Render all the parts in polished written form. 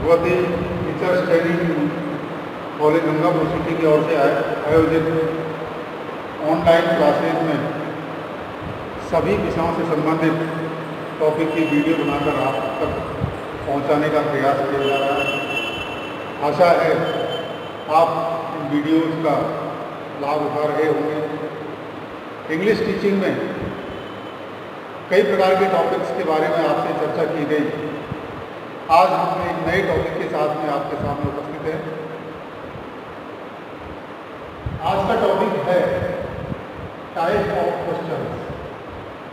Bhagwati teachers training college Gangapur city की ओर से आयोजित ऑनलाइन क्लासेज में सभी विषयों से संबंधित टॉपिक की वीडियो बनाकर आप तक पहुंचाने का प्रयास किया जा रहा है। आशा है आप इन वीडियोज़ का लाभ उठा रहे होंगे। इंग्लिश टीचिंग में कई प्रकार के टॉपिक्स के बारे में आपसे चर्चा की गई। आज हम एक नए टॉपिक के साथ में आपके सामने उपस्थित हैं। आज का टॉपिक है टाइप ऑफ क्वेश्चंस,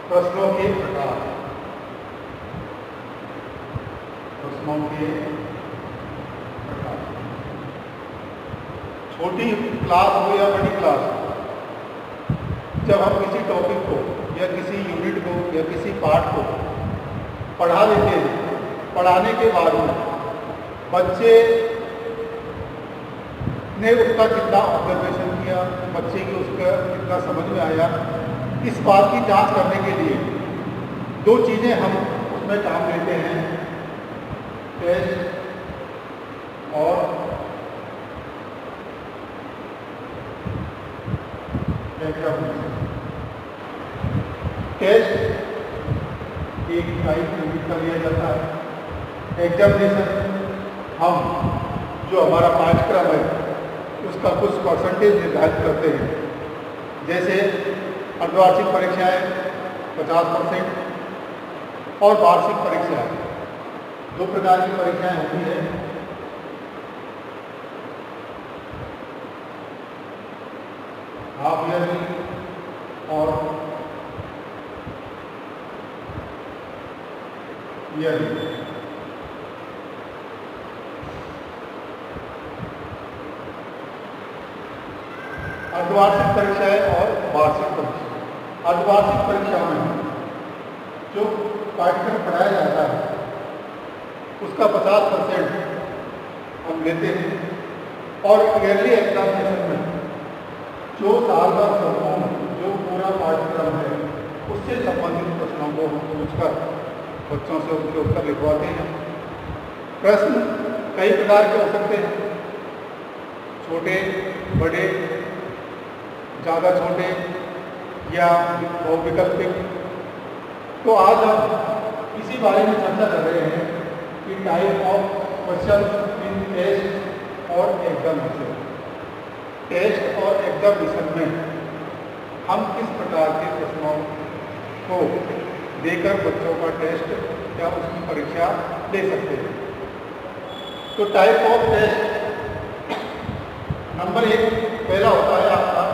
प्रश्नों के प्रकार। प्रश्नों के प्रकार, छोटी क्लास हो या बड़ी क्लास, जब हम किसी टॉपिक को या किसी यूनिट को या किसी पार्ट को पढ़ा लेते हैं, पढ़ाने के बाद बच्चे ने उसका कितना ऑब्जर्वेशन किया, बच्चे की उसका कितना समझ में आया, इस बात की जांच करने के लिए दो चीज़ें हम उसमें काम लेते हैं, टेस्ट और एग्जामिनेशन। टेस्ट एक टाइप यूनिट का लिया जाता है। एग्जामिनेशन हम जो हमारा पाठ्यक्रम है उसका कुछ परसेंटेज निर्धारित करते हैं। जैसे अर्धवार्षिक परीक्षाएं 50% और वार्षिक परीक्षाएं। दो प्रकार की परीक्षाएं होती है, हाफ ईयरली और ईयरली। अर्धवार्षिक परीक्षाएं और वार्षिक परीक्षा। अर्धवार्षिक परीक्षा में जो पाठ्यक्रम पढ़ाया जाता है उसका 50% हम लेते हैं, और ईयरली एग्जामिनेशन में जो साल भर संपूर्ण जो पूरा पाठ्यक्रम है उससे संबंधित प्रश्नों को हम पूछकर बच्चों से उनके उत्तर लिखवाते हैं। प्रश्न कई प्रकार के हो सकते हैं, छोटे, बड़े, ज़्यादा छोटे या बहुविकल्पिक। तो आज हम इसी बारे में चर्चा कर रहे हैं कि type of question in test और एग्जामिनेशन। टेस्ट और एग्जामिनेशन में हम किस प्रकार के प्रश्नों को देकर बच्चों का टेस्ट या उसकी परीक्षा ले सकते हैं। तो टाइप ऑफ टेस्ट नंबर 1 पहला होता है आपका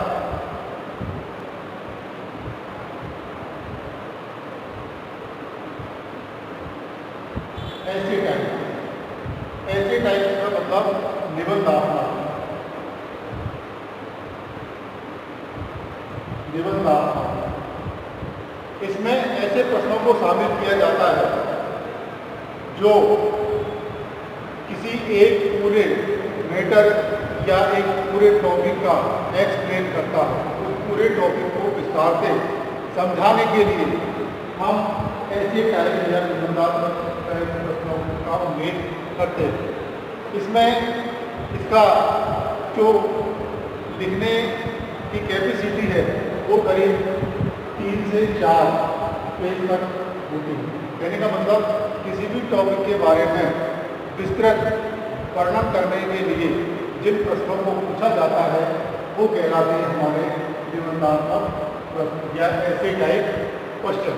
ऐसे टाइप। ऐसे टाइप का मतलब निबंधात्मक। निबंधात्मक, इसमें ऐसे प्रश्नों को शामिल किया जाता है जो किसी एक पूरे मैटर या एक पूरे टॉपिक का एक्सप्लेन करता है। उस पूरे टॉपिक को विस्तार से समझाने के लिए हम ऐसे टाइप या निबंधात्मक प्रश्नों का उल्लेख करते हैं। इसमें इसका जो लिखने की कैपेसिटी है वो करीब 3 से 4 पेज तक होती है। कहने का मतलब किसी भी टॉपिक के बारे में विस्तृत वर्णन करने के लिए जिन प्रश्नों को पूछा जाता है वो कहलाते हैं हमारे निबंधात्मक प्रश्न या ऐसे टाइप क्वेश्चन।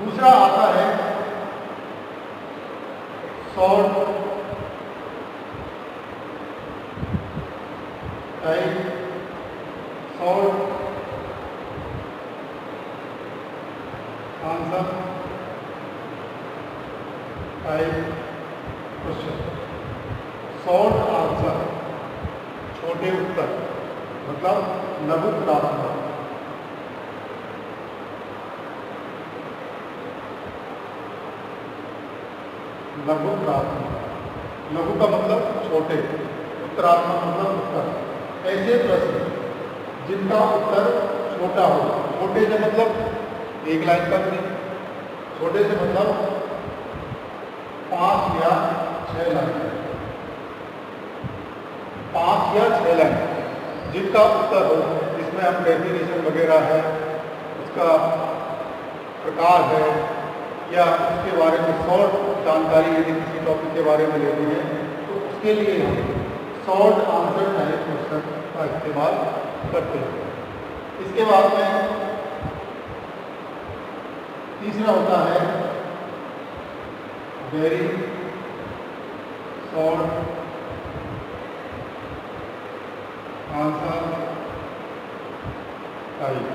दूसरा आता है short type, short answer type question. Short answer, छोटे उत्तर, मतलब लघु प्रार्थना। लघु प्रार्थना, लघु का मतलब छोटे, उत्तरात्मक मतलब उत्तर। ऐसे प्रश्न जिनका उत्तर छोटा हो। छोटे से मतलब एक लाइन तक नहीं, छोटे से मतलब 5 या 6 लाइन, 5 या 6 लाइन जिनका उत्तर हो, जिसमें हम डेफिनेशन वगैरह है, उसका प्रकार है, या उसके बारे में शॉर्ट जानकारी यदि किसी टॉपिक के बारे में लेनी है तो उसके लिए हम शॉर्ट आंसर टाइप क्वेश्चन का इस्तेमाल करते हैं। इसके बाद में तीसरा होता है वेरी शॉर्ट आंसर टाइप,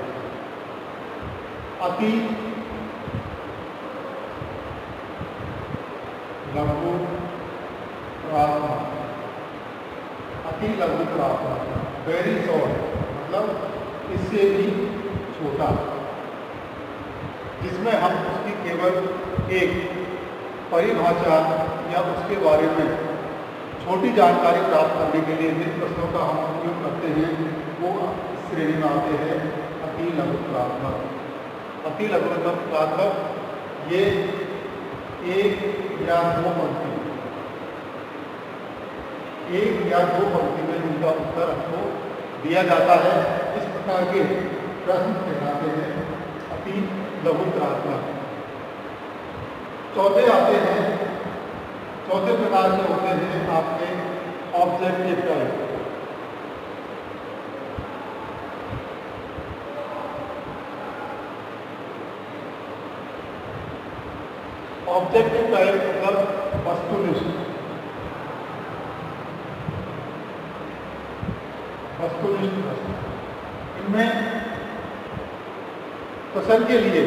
अति लघु प्रार्थना, अति लघु प्रार्थना, वेरी शॉर्ट मतलब इससे भी छोटा, जिसमें हम उसकी केवल एक परिभाषा या उसके बारे में छोटी जानकारी प्राप्त करने के लिए जिन प्रश्नों का हम उपयोग करते हैं वो इस श्रेणी में आते हैं अति लघु प्रार्थना। अति लघु प्रार्थना ये 1 या 2 पंक्ति, 1 या 2 पंक्ति में जिनका उत्तर हमको दिया जाता है, इस प्रकार के प्रश्न कहलाते हैं अति लघु प्रार्थना। चौथे आते हैं, चौथे प्रकार के होते हैं आपके ऑब्जेक्टिव टाइप। ऑब्जेक्टिव टाइप मतलब वस्तुनिष्ठ, वस्तुनिष्ठ प्रश्न। इनमें प्रश्न के लिए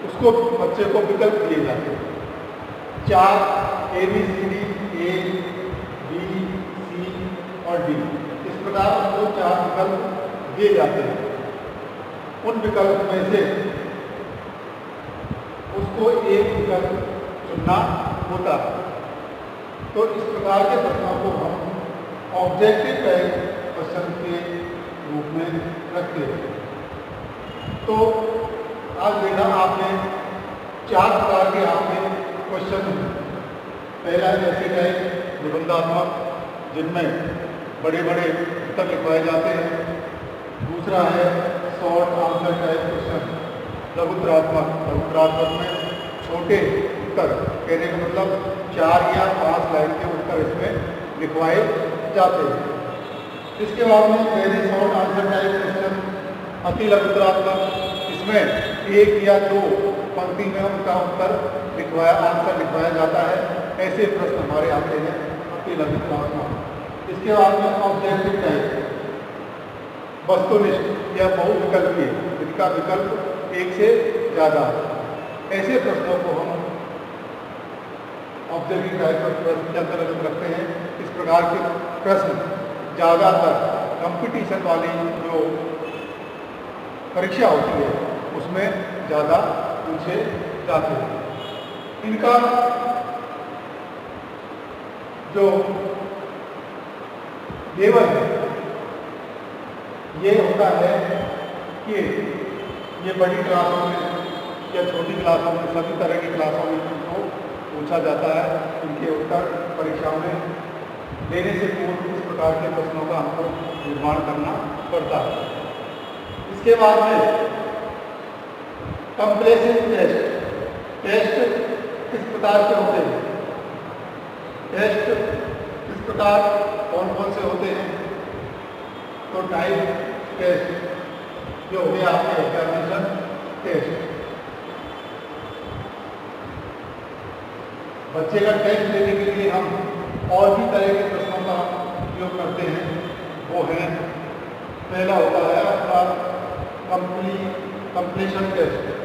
उसको बच्चे को विकल्प दिए जाते हैं, 4 ABCD A B C और D, इस प्रकार उसको 4 विकल्प दिए जाते हैं। उन विकल्प में से उसको एक विकल्प चुनना होता है। तो इस प्रकार के प्रश्नों को हम ऑब्जेक्टिव टाइप क्वेश्चन के रूप में रखते हैं। तो आज देखा आपने 4 प्रकार के आपके क्वेश्चन। पहला ऐसे टाइप निबंधात्मक, जिनमें बड़े बड़े उत्तर लिखवाए जाते हैं। दूसरा है शॉर्ट आंसर टाइप क्वेश्चन, लघुत्रात्मक। लघुत्रात्मक में छोटे उत्तर, कहने का मतलब 4 या 5 लाइन के उत्तर इसमें लिखवाए जाते हैं। इसके बाद में very short answer type question, अति लघुत्रात्मक, इसमें 1 या 2 पंक्ति में उनका उत्तर आंसर लिखवाया जाता है। ऐसे प्रश्न हमारे आते हैं अति लघुत्रात्मक। इसके बाद में ऑब्जेक्टिव टाइप, वस्तुनिष्ठ या बहुविकल्पीय, जिनका विकल्प 1 से ज़्यादा। ऐसे प्रश्नों को हम ऑब्जेक्टिव टाइप पर प्रश्न के अंतर्गत रखते हैं। इस प्रकार के प्रश्न ज़्यादातर कंपटीशन वाली जो परीक्षा होती है उसमें ज़्यादा पूछे जाते हैं। इनका जो लेवल है ये होता है कि ये बड़ी क्लासों में या छोटी क्लासों में, सभी तरह की क्लासों में इनको पूछा जाता है। इनके उत्तर परीक्षा में देने से पूर्व इस प्रकार के प्रश्नों का हमको निर्माण करना पड़ता है। इसके बाद में कंप्रेसिव टेस्ट। टेस्ट किस प्रकार के होते हैं? टेस्ट किस प्रकार कौन कौन से होते हैं? तो टाइप टेस्ट जो हो गया आपके एग्जामिनेशन टेस्ट, बच्चे का टेस्ट लेने के लिए हम और भी तरह के प्रश्नों का उपयोग करते हैं। वो है, पहला होता है आपका completion test.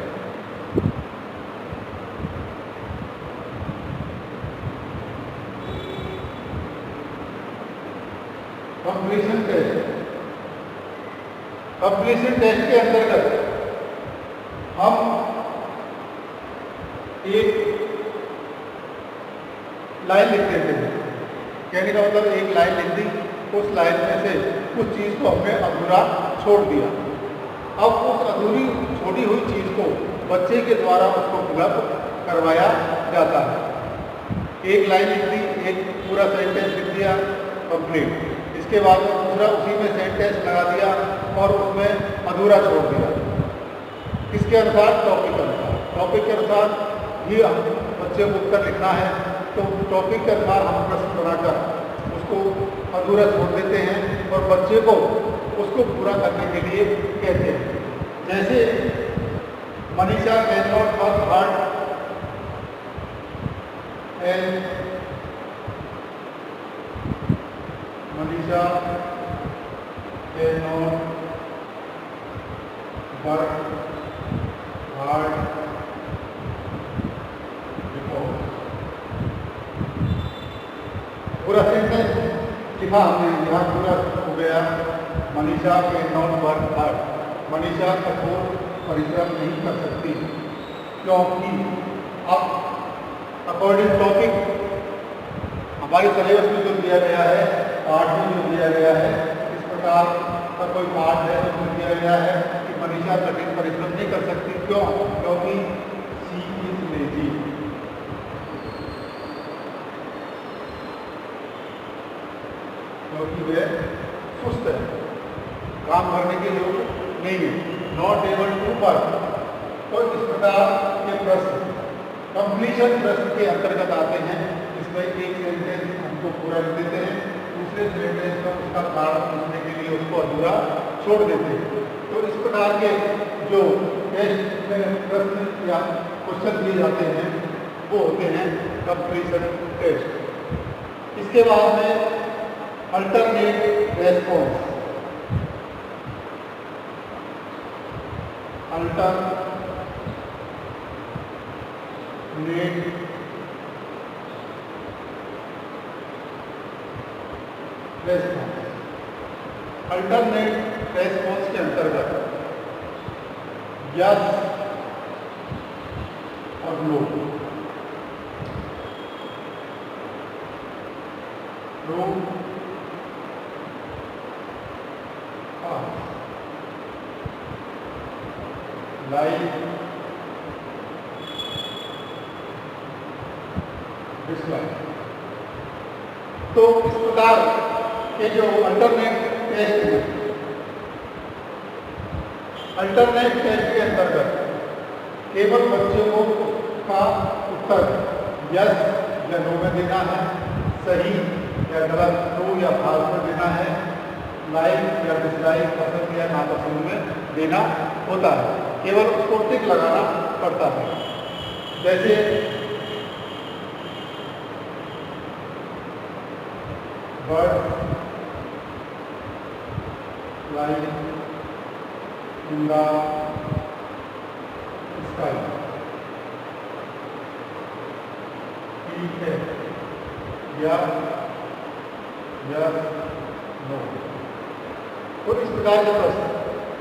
Completion test, completion test के अंतर्गत हम एक लाइन लिख देते हैं। कहने का मतलब एक लाइन लिख दी, उस लाइन में से कुछ चीज़ को हमने अधूरा छोड़ दिया। अब उस अधूरी छोड़ी हुई चीज़ को बच्चे के द्वारा उसको फिलअप करवाया जाता है। एक लाइन लिख दी, पूरा सेंटेंस लिख दिया, कंप्लीट। इसके बाद में दूसरा उसी में सेंटेंस लगा दिया और उसमें अधूरा छोड़ दिया। इसके अनुसार टॉपिक के अनुसार ही हम बच्चे को उत्तर लिखना है, तो टॉपिक के अनुसार हम प्रश्न बनाकर उसको अधूरा छोड़ देते हैं और बच्चे को उसको पूरा करने के लिए कहते हैं। जैसे Manisha can not work hard and Manisha can not work hard because, पूरा सेंटेंस लिखा हमने, यहाँ पूरा हो गया। Manisha can not work hard, Manisha कठोर परिश्रम नहीं कर सकती क्योंकि, अब अकॉर्डिंग टॉपिक हमारे सिलेबस में जो दिया गया है, पाठ में जो दिया गया है, इस प्रकार का कोई पाठ है तो दिया गया है कि मनीषा कठिन परिश्रम नहीं कर सकती। क्यों? क्योंकि शी इज लेजी, क्योंकि वे सुस्त है, काम करने के लिए नहीं है, नॉट एबल टू वर्क। तो इस प्रकार के प्रश्न कंप्लीशन प्रश्न के अंतर्गत आते हैं। इसमें एक सेंटेंस हमको पूरा लिख देते हैं, दूसरे सेंटेंस में उसका कारण पूछने के लिए उसको अधूरा छोड़ देते हैं। तो इस प्रकार के जो टेस्ट में प्रश्न या क्वेश्चन दिए जाते हैं वो होते हैं कंप्लीशन टेस्ट। इसके बाद में alternate response, alternate response. Alternate response के अंतर्गत यस और नो, नो लाइक डिसलाइक। तो इस प्रकार के जो अल्टरनेट टेस्ट है, अल्टरनेट टेस्ट के अंतर्गत केवल बच्चे को का उत्तर यस या नो में देना है, सही या गलत, ट्रू या फॉल्स में देना है, लाइक या डिसलाइक, पसंद या नापसंद में देना होता है। केवल उसको टिक लगाना पड़ता है। जैसे bird like in the sky, ठीक है या नो। तो इस प्रकार का प्रश्न,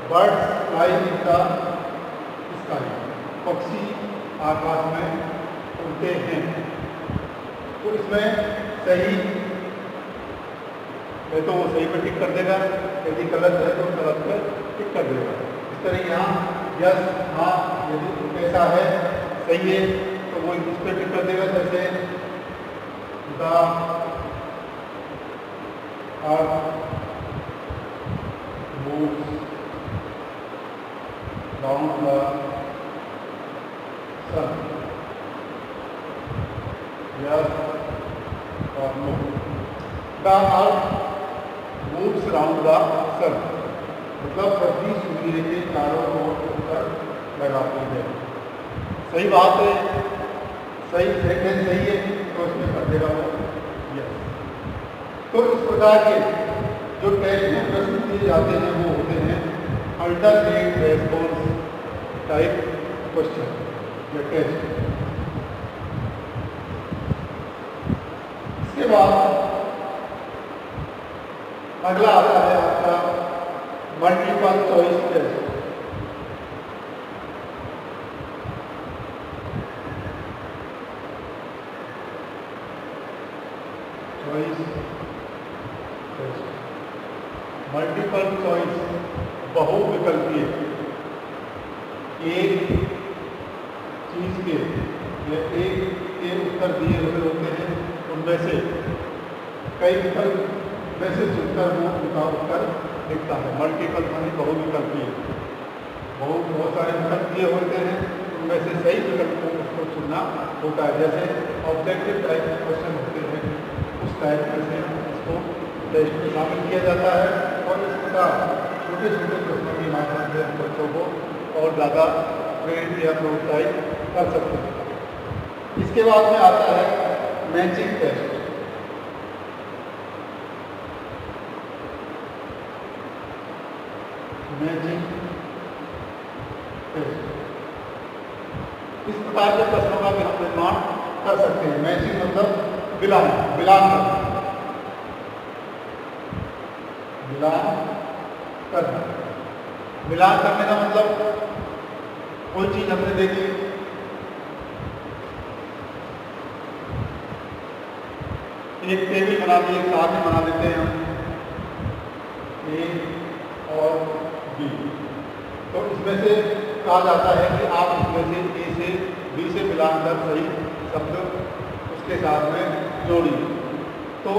birds fly in the sky, पक्षी आकाश में उड़ते हैं, तो इसमें सही है तो वो सही पे टिक कर देगा, यदि गलत है तो गलत पे टिक कर देगा। इस तरह यहाँ यस हाँ, यदि ऐसा है सही है तो वो इस पर टिक कर देगा। जैसे the earth moves round the sun, yes और no. The earth moves round the sun, मतलब पृथ्वी सूर्य के चारों ओर चक्कर लगाती है। सही बात है, सही सेंटेंस सही है तो उसमें कर देगा वो यस। तो इस प्रकार के जो टेस्ट में प्रश्न दिए जाते हैं वो होते हैं अल्टरनेट रेस्पॉन्स टाइप क्वेश्चन या टेस्ट। इसके बाद अगला आता है आपका multiple choice test. Multiple choice बहुविकल्पीय, एक चीज के या एक के उत्तर दिए हुए होते हैं, उनमें से कई विकल्प में से चुनकर वो उनका उत्तर दिखता है। मल्टीपल मानी बहुविकल्पीय, बहुत सारे विकल्प दिए होते हैं, उनमें से सही विकल्प को उसको चुनना होता है। जैसे ऑब्जेक्टिव टाइप के क्वेश्चन होते हैं, उस टाइप में से इसको टेस्ट में शामिल किया जाता है और इस प्रकार छोटे छोटे प्रश्नों के माध्यम से हम बच्चों को और ज़्यादा प्रेरित या प्रोत्साहित कर सकते हैं। इसके बाद में आता है मैचिंग टेस्ट। मैचिंग टेस्ट इस प्रकार के प्रश्नों का भी हम निर्माण कर सकते हैं। मैचिंग मतलब मिलान करना, मिलान करने का मतलब कोई चीज हमने देखी, एक टेबल बना दी, एक सामने बना देते हैं हम ए और बी, तो इसमें से कहा जाता है कि आप इसमें से ए से बी से मिलान कर सही शब्द उसके साथ में जोड़िए। तो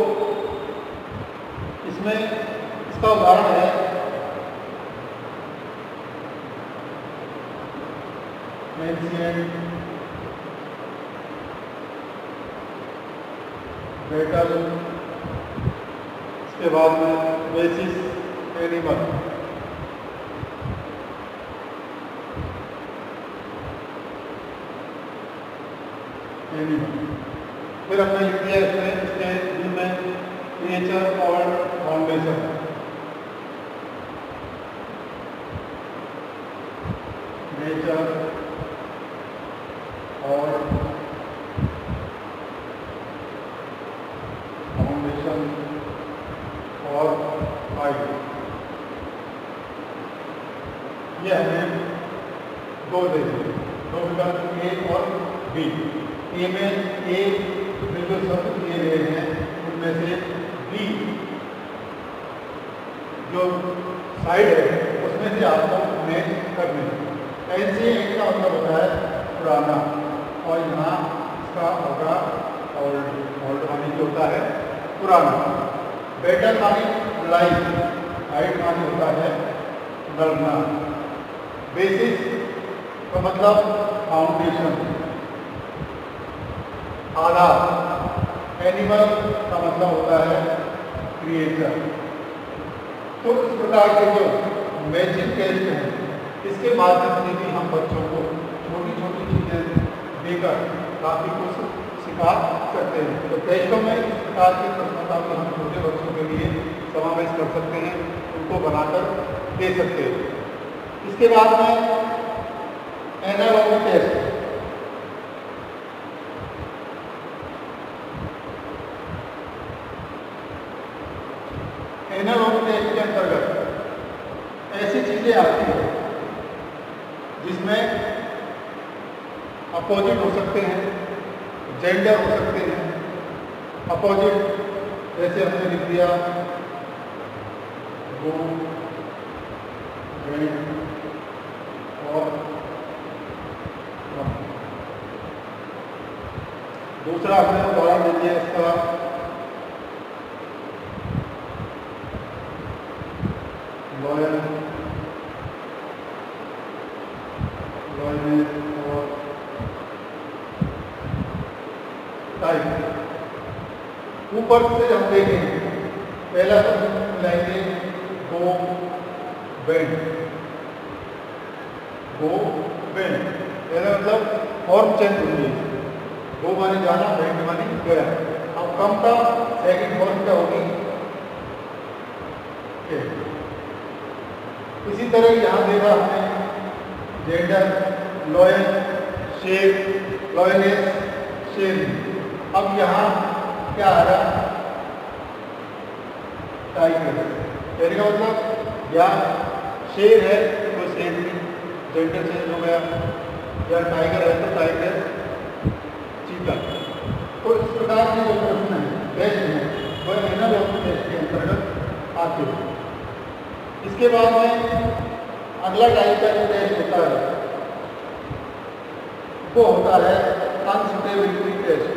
इसमें इसका उदाहरण है एंशिएंट बैटल, इसके बाद में बेसिस एनिमल, फिर हमने लिख दिया इसमें नेचर और फाउंडेशन। नेचर और फाउंडेशन और आइडिया, ये हमें दो दे दिए, दो विकल्प ए और बी। ए में ए जो शब्द दिए गए हैं उनमें से बी जो साइड है उसमें से आपको मैच करने हैं। एंशिएंट का मतलब होता है पुराना, और यहाँ इसका होगा ओल्ड मानी जो होता है पुराना। बैटल मानी लड़ाई, फाइट मानी होता है लड़ना। बेसिस का मतलब फाउंडेशन, आधार। एनिमल का मतलब होता है क्रिएटर। तो इस प्रकार के जो मैचिंग टेस्ट हैं इसके माध्यम से भी हम बच्चों को छोटी छोटी चीज़ें देकर काफ़ी कुछ सिखा सकते हैं। तो टेस्टों में इस प्रकार के प्रश्नों का भी हम छोटे बच्चों के लिए समावेश कर सकते हैं, उनको बनाकर दे सकते हैं। इसके बाद में एनालॉजी टेस्ट। एनालॉजी टेस्ट के अंतर्गत ऐसी चीजें आती हैं जिसमें अपोजिट हो सकते हैं, जेंडर हो सकते हैं। अपोजिट जैसे हमने लिख दिया वो, और दूसरा हमने उदाहरण दे दिया इसका लॉयल, लॉयनेस और टाइप। ऊपर से हम देखें पहला शब्द मिलाएंगे गो बेंड, गो बेंड पहला मतलब फॉर्म चेंज होती है। गो माने जाना, बेंड माने गया। अब कम का सेकंड फॉर्म क्या होगी, इसी तरह यहाँ देखा हमने gender, loyal, shape, lioness, shape. अब यहाँ क्या आ रहा, टाइगर। कहने का मतलब या शेर है तो शेर में जेंडर चेंज हो गया, या टाइगर है तो टाइगर, चीता। तो इस प्रकार के जो प्रश्न है टेस्ट है वह एनालॉजी टेस्ट के अंतर्गत आते हैं। इसके बाद में अगला टाइप का जो टेस्ट होता है वो होता है अनसुटेबिलिटी टेस्ट।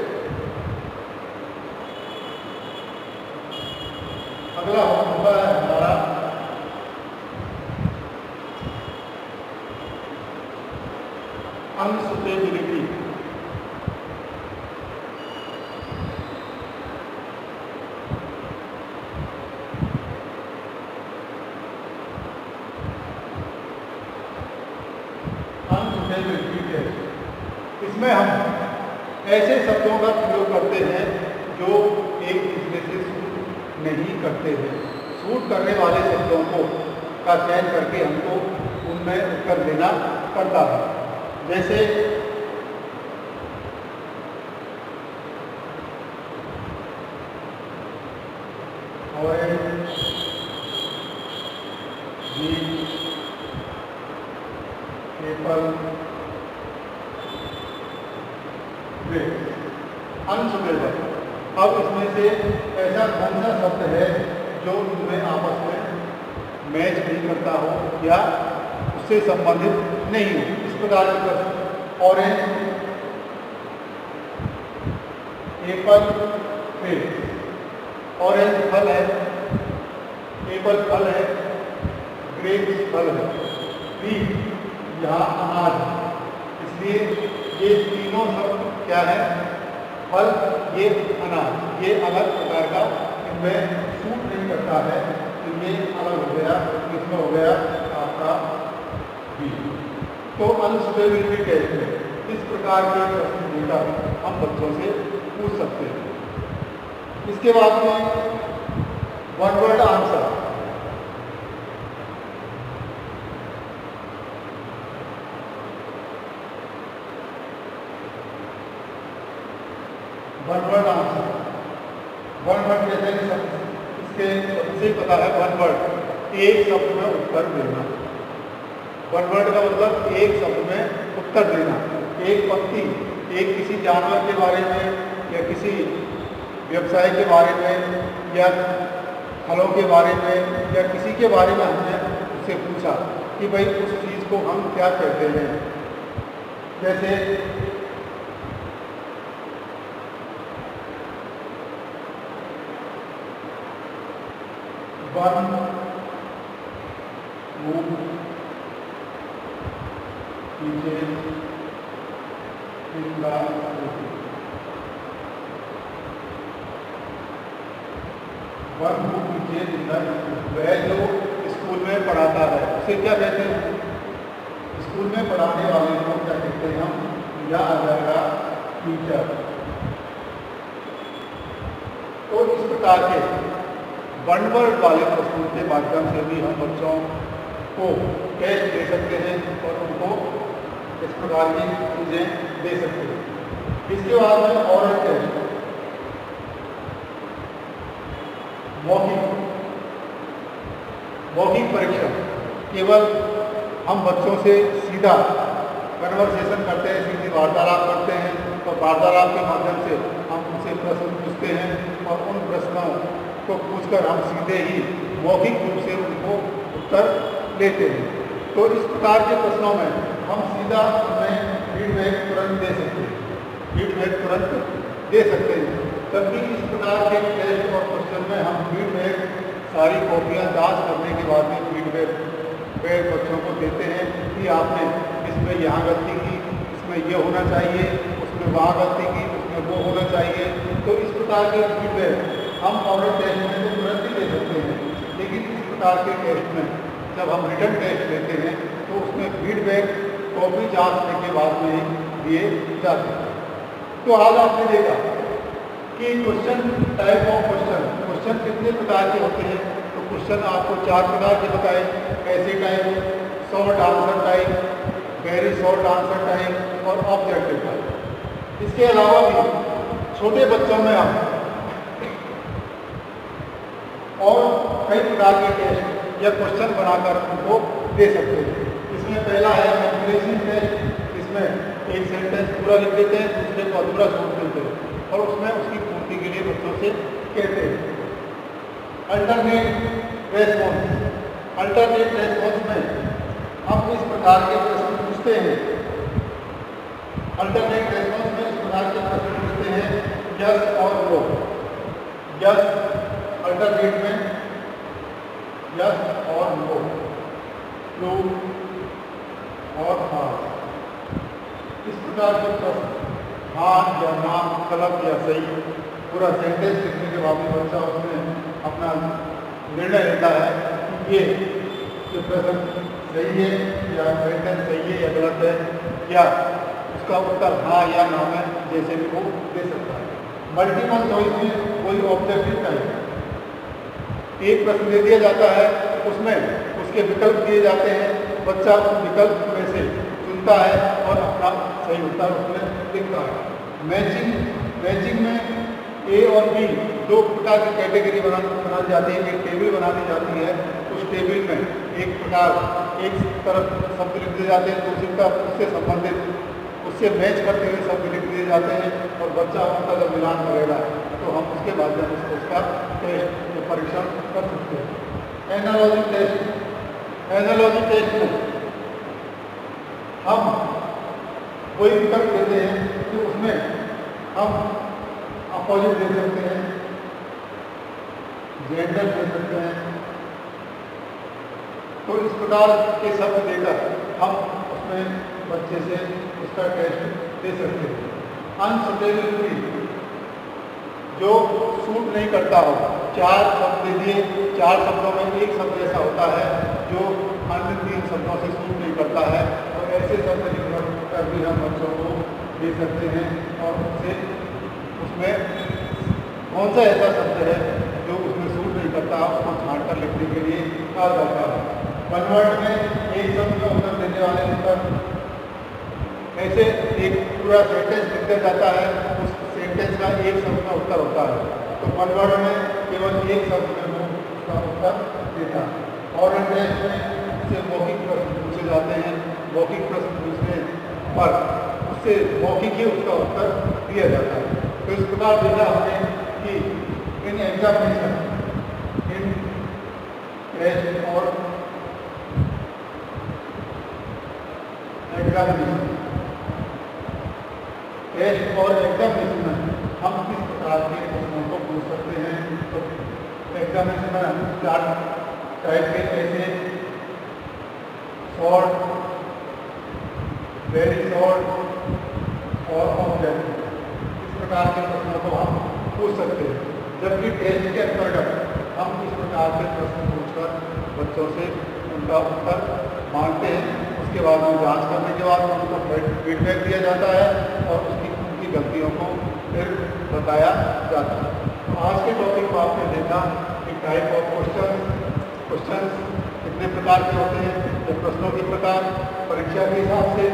अगला होता है हमारा अनसुटेबिलिटी। इसमें हम ऐसे शब्दों का प्रयोग करते हैं जो एक दूसरे से सूट नहीं करते हैं। सूट करने वाले शब्दों को का चयन करके हमको उनमें उत्तर देना पड़ता है। जैसे ऑरेंज, एप्पल, अनसुटेबल। अब इसमें से ऐसा कौन सा शब्द है जो इनमें आपस में मैच नहीं करता हो या उससे संबंधित नहीं हो? इस प्रकार के प्रश्न ऑरेंज, एप्पल, ग्रेप्स। ऑरेंज फल है, एप्पल फल है, ग्रेप्स फल है, व्हीट यहाँ अनाज है। इसलिए ये तीनों शब्द क्या है? फल, ये अनाज, ये अलग प्रकार का इनमें सूट नहीं करता है, तो ये अलग हो गया। इसमें हो गया आपका बी। तो अनसुटेबिलिटी टेस्ट में इस प्रकार के प्रश्न डेटा हम बच्चों से पूछ सकते हैं। इसके बाद में one word answer. One word answer, one word जैसे इसके सबसे पता है वन वर्ड एक शब्द में उत्तर देना। वन वर्ड का मतलब एक शब्द में उत्तर देना। एक पंक्ति एक किसी जानवर के बारे में या किसी व्यवसाय के बारे में या फलों के बारे में या किसी के बारे में हमने उससे पूछा कि भाई उस चीज़ को हम क्या कहते हैं। जैसे वन मूव नीचे वन मूव नीचे वह जो स्कूल में पढ़ाता है उसे क्या कहते हैं? स्कूल में पढ़ाने वाले को क्या कहते हैं हम? या आ जाएगा टीचर। तो इस प्रकार के वन वर्ड वाले प्रश्नों के माध्यम से भी हम बच्चों को टेस्ट दे सकते हैं और उनको इस प्रकार की चीज़ें दे सकते हैं। इसके बाद में ओरल टेस्ट, मौखिक परीक्षा। केवल हम बच्चों से सीधा कन्वर्सेशन करते हैं, सीधी वार्तालाप करते हैं और वार्तालाप के माध्यम से हम उनसे प्रश्न पूछते हैं और उन प्रश्नों को पूछकर हम सीधे ही मौखिक रूप से उनको उत्तर लेते हैं। तो इस प्रकार के प्रश्नों में हम सीधा उन्हें फीडबैक तुरंत दे सकते हैं। जबकि इस प्रकार के टेस्ट और क्वेश्चन में हम फीडबैक सारी कॉपियाँ जांच करने के बाद में फीडबैक बच्चों को देते हैं कि आपने इसमें यहाँ गलती की, इसमें ये होना चाहिए, उसमें वहाँ गलती की, उसमें वो होना चाहिए। तो इस प्रकार के फीडबैक हम ऑरल टेस्ट में तो तुरंत ही दे सकते हैं, लेकिन इस प्रकार के टेस्ट में जब हम रिटन टेस्ट लेते हैं तो उसमें फीडबैक कॉपी जांचने के बाद में दिए जाते हैं। तो आज आपने देखा कि टाइप ऑफ क्वेश्चन कितने प्रकार के होते हैं। तो क्वेश्चन आपको 4 प्रकार के बताए, ऐसे type, short answer type, very short answer type और ऑब्जेक्टिव टाइप। इसके अलावा भी छोटे बच्चों में हम और कई प्रकार के टेस्ट या क्वेश्चन बनाकर उनको दे सकते हैं। इसमें पहला है कंप्लीशन टेस्ट। इसमें एक सेंटेंस पूरा लिख देते हैं, दूसरे को अधूरा छोड़ देते हैं और उसमें उसकी पूर्ति के लिए बच्चों से कहते हैं। अल्टरनेट रेस्पॉन्स में हम इस प्रकार के प्रश्न पूछते हैं। अल्टरनेट रेस्पॉन्स में इस प्रकार के प्रश्न पूछते हैं, यस और नो। यस अल्टरनेट में यस और नो, ट्रू और फॉल्स। इस प्रकार के प्रश्न हाँ या ना, गलत या सही, पूरा सेंटेंस लिखने के बाद बच्चा उसमें अपना निर्णय लेता है कि ये प्रश्न सही है या सेंटेंस सही है या गलत है, या उसका उत्तर हाँ या ना में जैसे भी वो दे सकता है। मल्टीपल चॉइस में कोई ऑब्जेक्टिव टाइप एक प्रश्न दे दिया जाता है, उसमें उसके विकल्प दिए जाते हैं, बच्चा उस विकल्प में से चुनता है और अपना सही उत्तर उसमें लिखता है। मैचिंग में ए और बी दो प्रकार की कैटेगरी बनाई जाती है। एक टेबल बनाई जाती है, उस टेबल में एक तरफ शब्द लिख दिए जाते हैं, दूसरी तरफ उससे संबंधित उससे मैच करते हुए शब्द लिख दिए जाते हैं और बच्चा उनका जब मिलान करेगा तो हम उसके माध्यम से उसका टेस्ट परीक्षण कर सकते हैं। एनालॉजी टेस्ट में हम कोई विकल्प देते हैं तो उसमें हम अपोजिट दे सकते हैं, जेंडर दे सकते हैं। तो इस प्रकार के शब्द देकर हम उसमें बच्चे से उसका टेस्ट दे सकते हैं। अनसुटेबिलिटी जो सूट नहीं करता हो, 4 शब्द दे दिए, 4 शब्दों में एक शब्द ऐसा होता है जो अन्य 3 शब्दों से सूट नहीं करता है, तो ऐसे शब्द लिखकर भी हम बच्चों को दे सकते हैं और उसमें कौन सा ऐसा शब्द है जो उसमें सूट नहीं करता उसको छांटकर लिखने के लिए कहा जाता है। कन्वर्ट में एक शब्द का उत्तर देने वाले उत्तर ऐसे एक पूरा सेंटेंस लिख दिया जाता है, उस सेंटेंस का एक शब्द का उत्तर होता है, तो कन्वर्ट में केवल एक शब्द में वो उसका उत्तर देता है। और टेस्ट में उससे मौखिक प्रश्न पूछे जाते हैं, मौखिक प्रश्न पूछने पर उससे मौखिक ही उसका उत्तर दिया जाता है। तो इस प्रकार देखा हमने कि इन एग्जामिनेशन, इन टेस्ट और एग्जामिनेशन, टेस्ट और एग्जामिनेशन में हम किस प्रकार के प्रश्नों को पूछ सकते हैं। तो एग्जामिनेशन में हम 4 टाइप के ऐसे शॉर्ट, वेरी शॉर्ट और ऑब्जेक्टिव, इस प्रकार के प्रश्नों को हम पूछ सकते हैं। जबकि टेस्ट के अंतर्गत हम इस प्रकार के प्रश्न पूछकर बच्चों से उनका उत्तर मांगते हैं। उसके बाद में जांच करने के बाद उनको फीडबैक दिया जाता है और उनकी गलतियों को फिर बताया जाता है। तो आज के टॉपिक में आपने देखा कि टाइप ऑफ क्वेश्चन कितने प्रकार के होते हैं, तो प्रश्नों के प्रकार, परीक्षा के हिसाब से,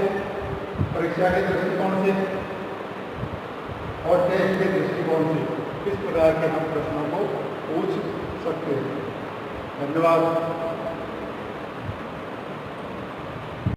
परीक्षा के दृष्टिकोण से और टेस्ट के दृष्टिकोण से किस प्रकार के हम प्रश्नों को पूछ सकते हैं। धन्यवाद।